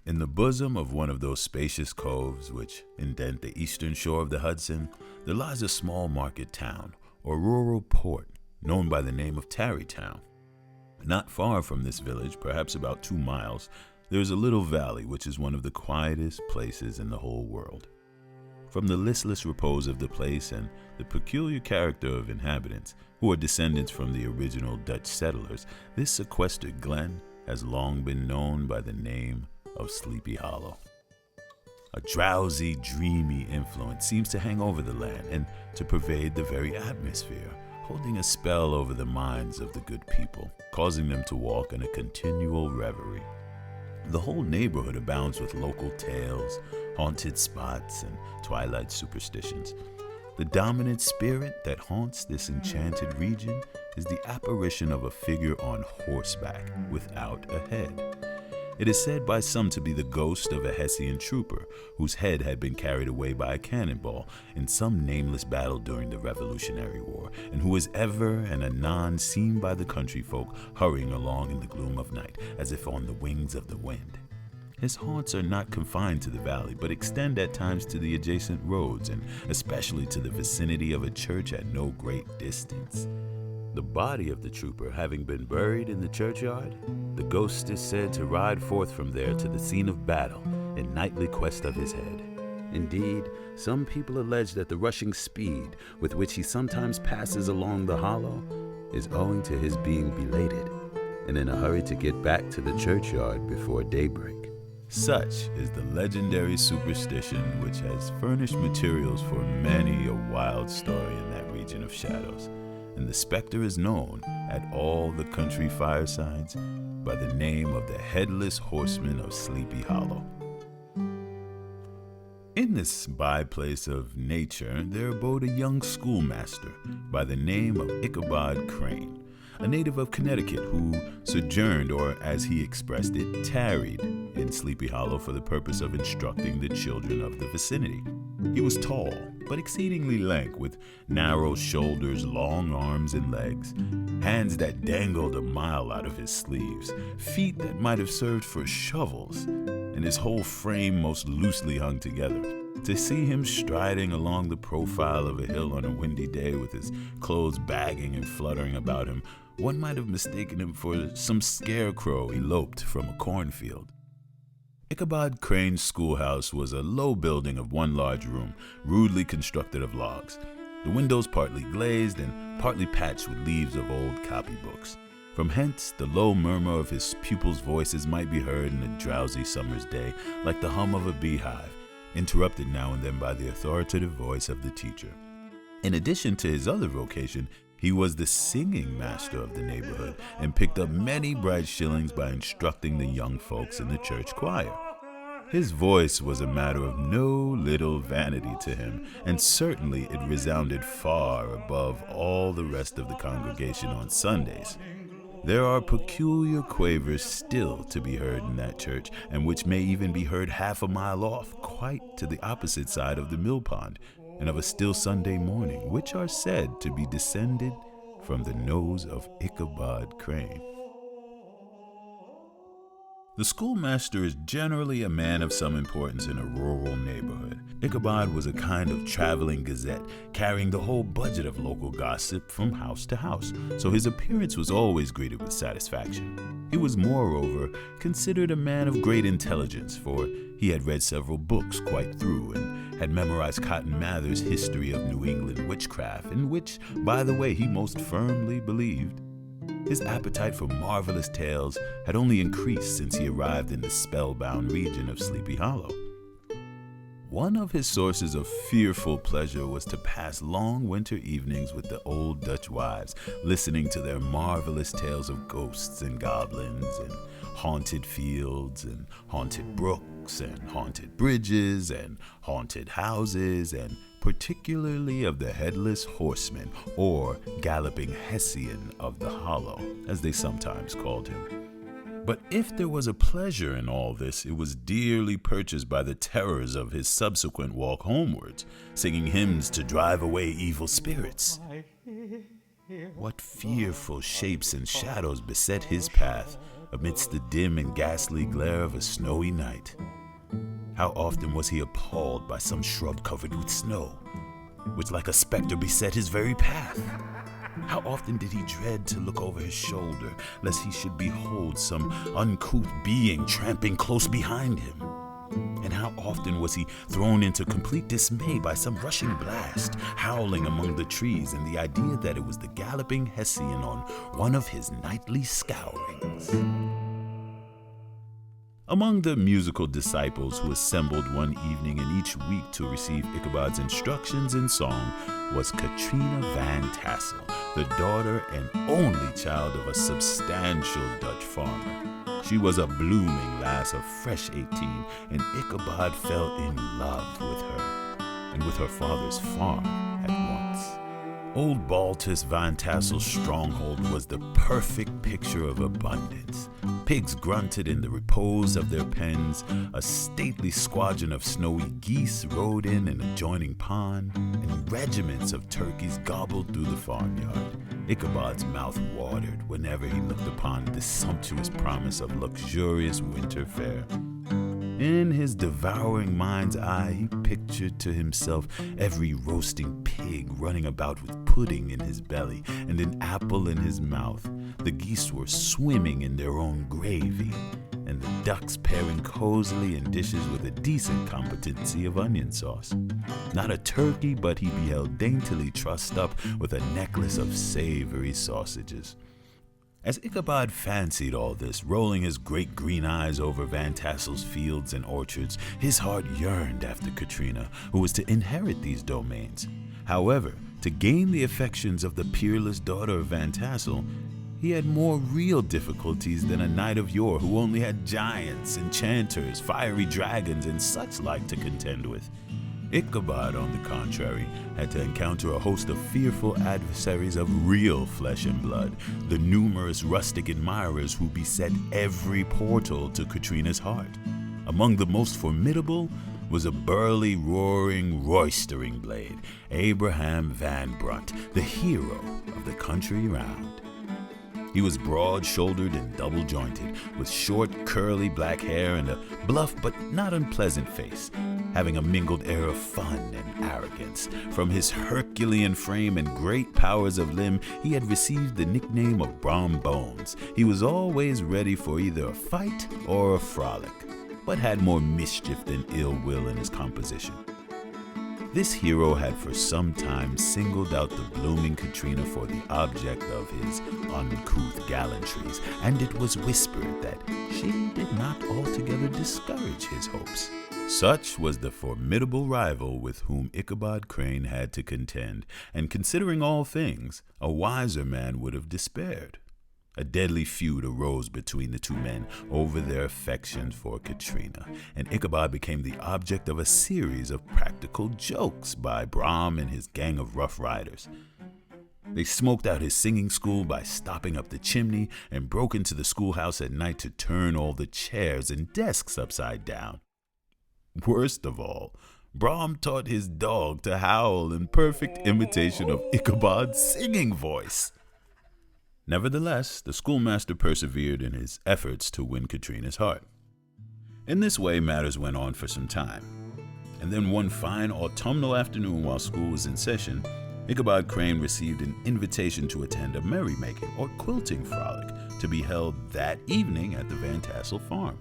In the bosom of one of those spacious coves which indent the eastern shore of the Hudson, there lies a small market town, or rural port, known by the name of Tarrytown. Not far from this village, perhaps about 2 miles, there is a little valley which is one of the quietest places in the whole world. From the listless repose of the place and the peculiar character of inhabitants, who are descendants from the original Dutch settlers, this sequestered glen has long been known by the name of Sleepy Hollow. A drowsy, dreamy influence seems to hang over the land and to pervade the very atmosphere, holding a spell over the minds of the good people, causing them to walk in a continual reverie. The whole neighborhood abounds with local tales, haunted spots, and twilight superstitions. The dominant spirit that haunts this enchanted region is the apparition of a figure on horseback without a head. It is said by some to be the ghost of a Hessian trooper whose head had been carried away by a cannonball in some nameless battle during the Revolutionary War, and who is ever and anon seen by the country folk hurrying along in the gloom of night, as if on the wings of the wind. His haunts are not confined to the valley, but extend at times to the adjacent roads, and especially to the vicinity of a church at no great distance. The body of the trooper having been buried in the churchyard, the ghost is said to ride forth from there to the scene of battle in nightly quest of his head. Indeed, some people allege that the rushing speed with which he sometimes passes along the hollow is owing to his being belated and in a hurry to get back to the churchyard before daybreak. Such is the legendary superstition which has furnished materials for many a wild story in that region of shadows, and the specter is known at all the country firesides by the name of the Headless Horseman of Sleepy Hollow. In this byplace of nature, there abode a young schoolmaster by the name of Ichabod Crane, a native of Connecticut who sojourned, or as he expressed it, tarried in Sleepy Hollow for the purpose of instructing the children of the vicinity. He was tall, but exceedingly lank, with narrow shoulders, long arms and legs, hands that dangled a mile out of his sleeves, feet that might have served for shovels, and his whole frame most loosely hung together. To see him striding along the profile of a hill on a windy day with his clothes bagging and fluttering about him, one might have mistaken him for some scarecrow eloped from a cornfield. Ichabod Crane's schoolhouse was a low building of one large room, rudely constructed of logs, the windows partly glazed and partly patched with leaves of old copybooks. From hence, the low murmur of his pupils' voices might be heard in a drowsy summer's day, like the hum of a beehive, interrupted now and then by the authoritative voice of the teacher. In addition to his other vocation, he was the singing master of the neighborhood and picked up many bright shillings by instructing the young folks in the church choir. His voice was a matter of no little vanity to him, and certainly it resounded far above all the rest of the congregation on Sundays. There are peculiar quavers still to be heard in that church, and which may even be heard half a mile off, quite to the opposite side of the mill pond, and of a still Sunday morning, which are said to be descended from the nose of Ichabod Crane. The schoolmaster is generally a man of some importance in a rural neighborhood. Ichabod was a kind of traveling gazette, carrying the whole budget of local gossip from house to house, so his appearance was always greeted with satisfaction. He was, moreover, considered a man of great intelligence, for he had read several books quite through and had memorized Cotton Mather's History of New England Witchcraft, in which, by the way, he most firmly believed. His appetite for marvelous tales had only increased since he arrived in the spellbound region of Sleepy Hollow. One of his sources of fearful pleasure was to pass long winter evenings with the old Dutch wives, listening to their marvelous tales of ghosts and goblins and haunted fields and haunted brooks and haunted bridges and haunted houses, and particularly of the Headless Horseman, or Galloping Hessian of the Hollow, as they sometimes called him. But if there was a pleasure in all this, it was dearly purchased by the terrors of his subsequent walk homewards, singing hymns to drive away evil spirits. What fearful shapes and shadows beset his path, amidst the dim and ghastly glare of a snowy night. How often was he appalled by some shrub covered with snow, which like a specter beset his very path? How often did he dread to look over his shoulder, lest he should behold some uncouth being tramping close behind him? And how often was he thrown into complete dismay by some rushing blast, howling among the trees, and the idea that it was the galloping Hessian on one of his nightly scourings. Among the musical disciples who assembled one evening in each week to receive Ichabod's instructions in song was Katrina Van Tassel, the daughter and only child of a substantial Dutch farmer. She was a blooming lass of fresh 18, and Ichabod fell in love with her, and with her father's farm at once. Old Baltus Van Tassel's stronghold was the perfect picture of abundance. Pigs grunted in the repose of their pens, a stately squadron of snowy geese rode in an adjoining pond, and regiments of turkeys gobbled through the farmyard. Ichabod's mouth watered whenever he looked upon this sumptuous promise of luxurious winter fare. In his devouring mind's eye, he pictured to himself every roasting pig running about with pudding in his belly and an apple in his mouth. The geese were swimming in their own gravy, and the ducks pairing cozily in dishes with a decent competency of onion sauce. Not a turkey but he beheld daintily trussed up with a necklace of savory sausages. As Ichabod fancied all this, rolling his great green eyes over Van Tassel's fields and orchards, his heart yearned after Katrina, who was to inherit these domains. However, to gain the affections of the peerless daughter of Van Tassel, he had more real difficulties than a knight of yore who only had giants, enchanters, fiery dragons, and such like to contend with. Ichabod, on the contrary, had to encounter a host of fearful adversaries of real flesh and blood, the numerous rustic admirers who beset every portal to Katrina's heart. Among the most formidable was a burly, roaring, roistering blade, Abraham Van Brunt, the hero of the country round. He was broad-shouldered and double-jointed, with short, curly black hair and a bluff but not unpleasant face, having a mingled air of fun and arrogance. From his Herculean frame and great powers of limb, he had received the nickname of Brom Bones. He was always ready for either a fight or a frolic, but had more mischief than ill will in his composition. This hero had for some time singled out the blooming Katrina for the object of his uncouth gallantries, and it was whispered that she did not altogether discourage his hopes. Such was the formidable rival with whom Ichabod Crane had to contend, and considering all things, a wiser man would have despaired. A deadly feud arose between the two men over their affection for Katrina, and Ichabod became the object of a series of practical jokes by Brom and his gang of rough riders. They smoked out his singing school by stopping up the chimney and broke into the schoolhouse at night to turn all the chairs and desks upside down. Worst of all, Brom taught his dog to howl in perfect imitation of Ichabod's singing voice. Nevertheless, the schoolmaster persevered in his efforts to win Katrina's heart. In this way, matters went on for some time. And then one fine autumnal afternoon while school was in session, Ichabod Crane received an invitation to attend a merrymaking or quilting frolic to be held that evening at the Van Tassel farm.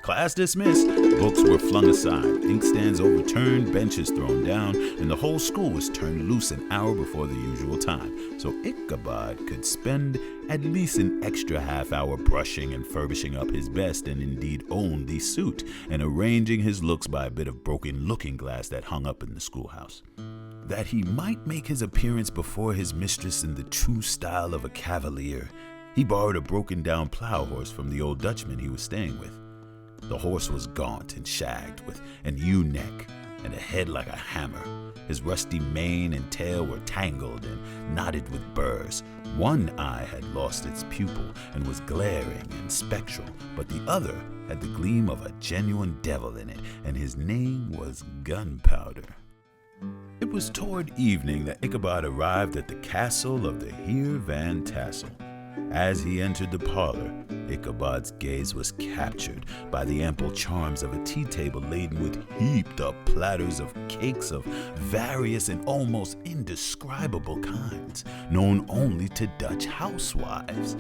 Class dismissed, books were flung aside, inkstands overturned, benches thrown down, and the whole school was turned loose an hour before the usual time, so Ichabod could spend at least an extra half hour brushing and furbishing up his best and indeed only suit, and arranging his looks by a bit of broken looking glass that hung up in the schoolhouse. That he might make his appearance before his mistress in the true style of a cavalier, he borrowed a broken down plow horse from the old Dutchman he was staying with. The horse was gaunt and shagged, with an ewe neck and a head like a hammer. His rusty mane and tail were tangled and knotted with burrs. One eye had lost its pupil and was glaring and spectral, but the other had the gleam of a genuine devil in it, and his name was Gunpowder. It was toward evening that Ichabod arrived at the castle of the Heer Van Tassel. As he entered the parlor, Ichabod's gaze was captured by the ample charms of a tea table laden with heaped-up platters of cakes of various and almost indescribable kinds, known only to Dutch housewives.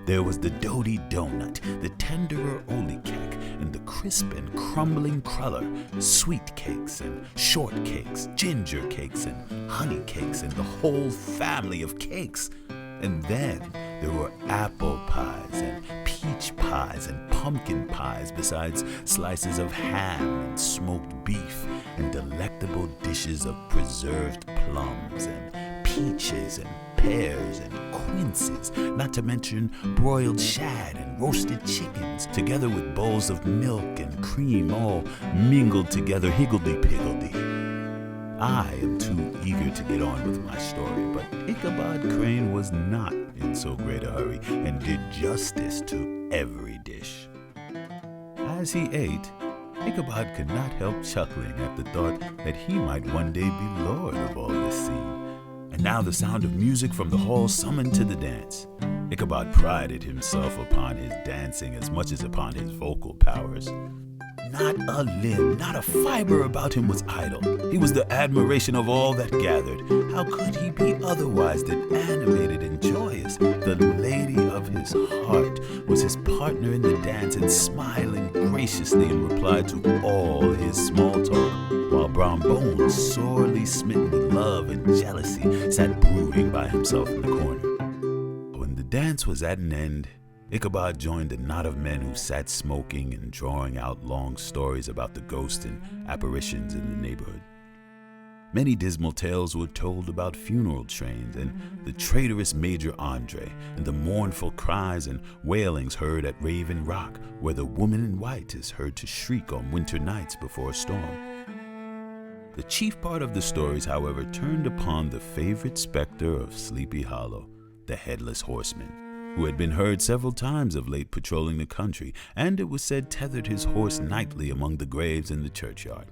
There was the doty donut, the tenderer olykoek, and the crisp and crumbling cruller, sweet cakes and shortcakes, ginger cakes and honey cakes, and the whole family of cakes. And then there were apple pies and peach pies and pumpkin pies, besides slices of ham and smoked beef, and delectable dishes of preserved plums and peaches and pears and quinces, not to mention broiled shad and roasted chickens, together with bowls of milk and cream, all mingled together higgledy-piggledy. I am too eager to get on with my story, but Ichabod Crane was not in so great a hurry and did justice to every dish. As he ate, Ichabod could not help chuckling at the thought that he might one day be lord of all this scene. And now the sound of music from the hall summoned to the dance. Ichabod prided himself upon his dancing as much as upon his vocal powers. Not a limb, not a fiber about him was idle. He was the admiration of all that gathered. How could he be otherwise than animated and joyous? The lady of his heart was his partner in the dance, and smiling graciously in reply to all his small talk, while Brom Bones, sorely smitten with love and jealousy, sat brooding by himself in the corner. When the dance was at an end, Ichabod joined a knot of men who sat smoking and drawing out long stories about the ghosts and apparitions in the neighborhood. Many dismal tales were told about funeral trains and the traitorous Major Andre, and the mournful cries and wailings heard at Raven Rock, where the woman in white is heard to shriek on winter nights before a storm. The chief part of the stories, however, turned upon the favorite specter of Sleepy Hollow, the Headless Horseman, who had been heard several times of late patrolling the country, and it was said tethered his horse nightly among the graves in the churchyard.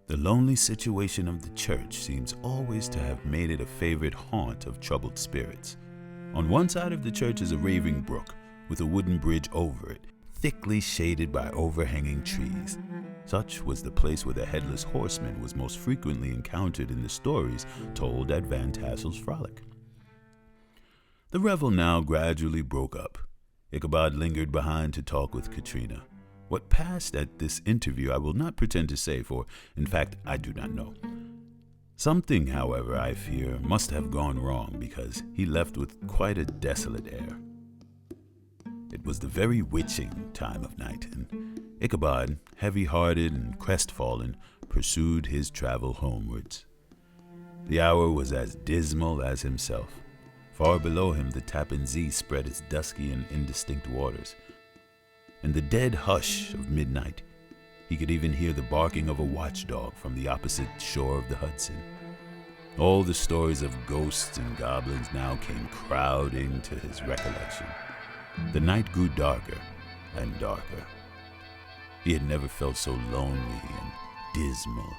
The lonely situation of the church seems always to have made it a favorite haunt of troubled spirits. On one side of the church is a raving brook, with a wooden bridge over it, thickly shaded by overhanging trees. Such was the place where the Headless Horseman was most frequently encountered in the stories told at Van Tassel's frolic. The revel now gradually broke up. Ichabod lingered behind to talk with Katrina. What passed at this interview I will not pretend to say, for in fact I do not know. Something, however, I fear, must have gone wrong, because he left with quite a desolate air. It was the very witching time of night, and Ichabod, heavy-hearted and crestfallen, pursued his travel homewards. The hour was as dismal as himself. Far below him the Tappan Zee spread its dusky and indistinct waters. In the dead hush of midnight, he could even hear the barking of a watchdog from the opposite shore of the Hudson. All the stories of ghosts and goblins now came crowding to his recollection. The night grew darker and darker. He had never felt so lonely and dismal.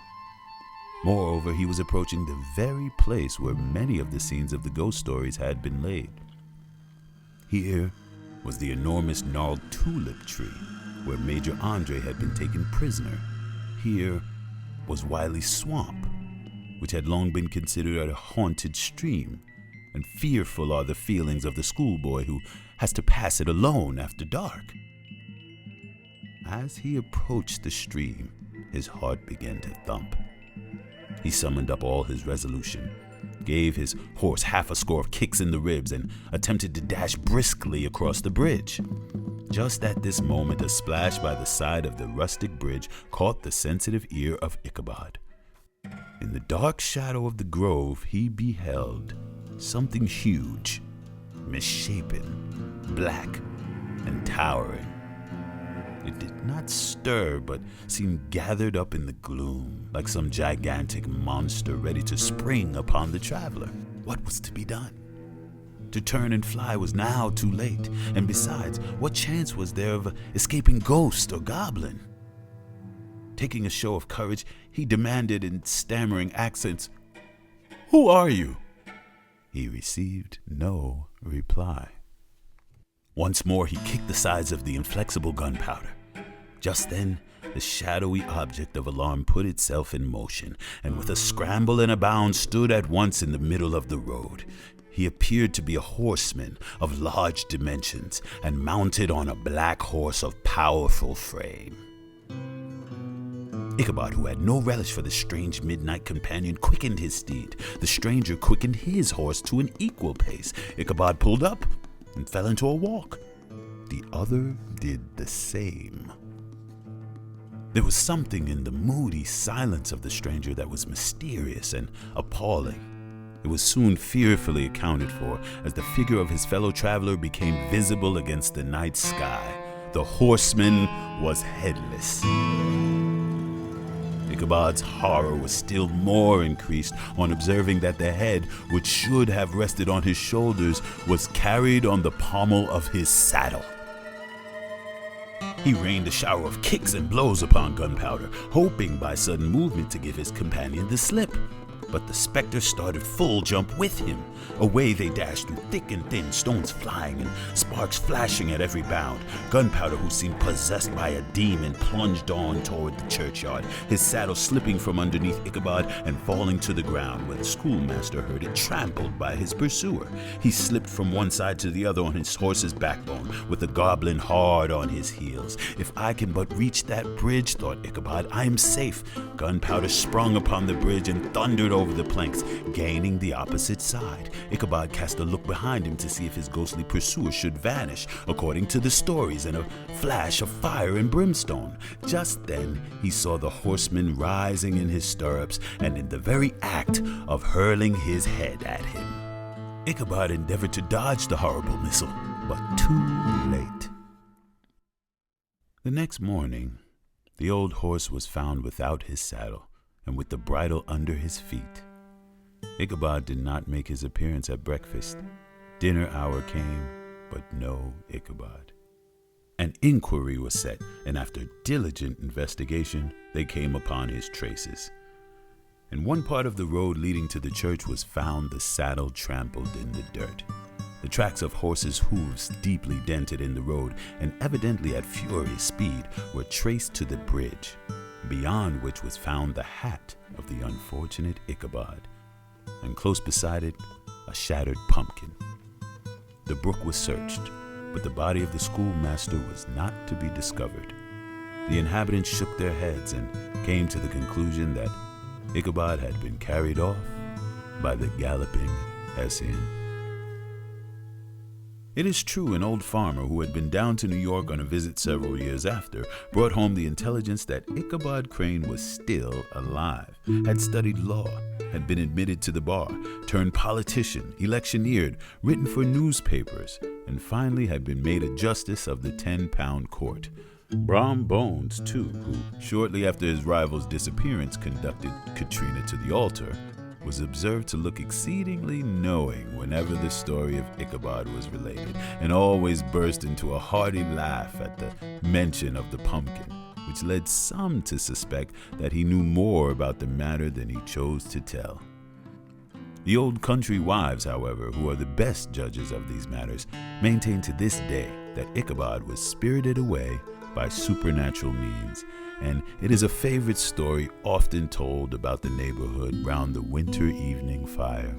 Moreover, he was approaching the very place where many of the scenes of the ghost stories had been laid. Here was the enormous gnarled tulip tree where Major Andre had been taken prisoner. Here was Wiley's Swamp, which had long been considered a haunted stream, and fearful are the feelings of the schoolboy who has to pass it alone after dark. As he approached the stream, his heart began to thump. He summoned up all his resolution, gave his horse half a score of kicks in the ribs, and attempted to dash briskly across the bridge. Just at this moment, a splash by the side of the rustic bridge caught the sensitive ear of Ichabod. In the dark shadow of the grove, he beheld something huge, misshapen, black, and towering. It did not stir, but seemed gathered up in the gloom, like some gigantic monster ready to spring upon the traveler. What was to be done? To turn and fly was now too late, and besides, what chance was there of escaping ghost or goblin? Taking a show of courage, he demanded in stammering accents, "Who are you?" He received no reply. Once more he kicked the sides of the inflexible gunpowder. Just then, the shadowy object of alarm put itself in motion, and with a scramble and a bound stood at once in the middle of the road. He appeared to be a horseman of large dimensions, and mounted on a black horse of powerful frame. Ichabod, who had no relish for the strange midnight companion, quickened his steed. The stranger quickened his horse to an equal pace. Ichabod pulled up and fell into a walk. The other did the same. There was something in the moody silence of the stranger that was mysterious and appalling. It was soon fearfully accounted for as the figure of his fellow traveler became visible against the night sky. The horseman was headless. Ichabod's horror was still more increased on observing that the head, which should have rested on his shoulders, was carried on the pommel of his saddle. He rained a shower of kicks and blows upon Gunpowder, hoping by sudden movement to give his companion the slip. But the specter started full jump with him. Away they dashed through thick and thin, stones flying and sparks flashing at every bound. Gunpowder, who seemed possessed by a demon, plunged on toward the churchyard, his saddle slipping from underneath Ichabod and falling to the ground, where the schoolmaster heard it trampled by his pursuer. He slipped from one side to the other on his horse's backbone, with the goblin hard on his heels. If I can but reach that bridge, thought Ichabod, I am safe. Gunpowder sprung upon the bridge and thundered over the planks, gaining the opposite side. Ichabod cast a look behind him to see if his ghostly pursuer should vanish, according to the stories, in a flash of fire and brimstone. Just then he saw the horseman rising in his stirrups and in the very act of hurling his head at him. Ichabod endeavored to dodge the horrible missile, but too late. The next morning, the old horse was found without his saddle and with the bridle under his feet. Ichabod did not make his appearance at breakfast. Dinner hour came, but no Ichabod. An inquiry was set, and after diligent investigation, they came upon his traces. In one part of the road leading to the church was found the saddle trampled in the dirt. The tracks of horses' hooves, deeply dented in the road and evidently at furious speed, were traced to the bridge, beyond which was found the hat of the unfortunate Ichabod, and close beside it, a shattered pumpkin. The brook was searched, but the body of the schoolmaster was not to be discovered. The inhabitants shook their heads and came to the conclusion that Ichabod had been carried off by the galloping Hessian. It is true, an old farmer who had been down to New York on a visit several years after brought home the intelligence that Ichabod Crane was still alive, had studied law, had been admitted to the bar, turned politician, electioneered, written for newspapers, and finally had been made a justice of the 10-pound court. Brom Bones, too, who shortly after his rival's disappearance conducted Katrina to the altar, was observed to look exceedingly knowing whenever the story of Ichabod was related, and always burst into a hearty laugh at the mention of the pumpkin, which led some to suspect that he knew more about the matter than he chose to tell. The old country wives, however, who are the best judges of these matters, maintain to this day that Ichabod was spirited away by supernatural means, and it is a favorite story often told about the neighborhood round the winter evening fire.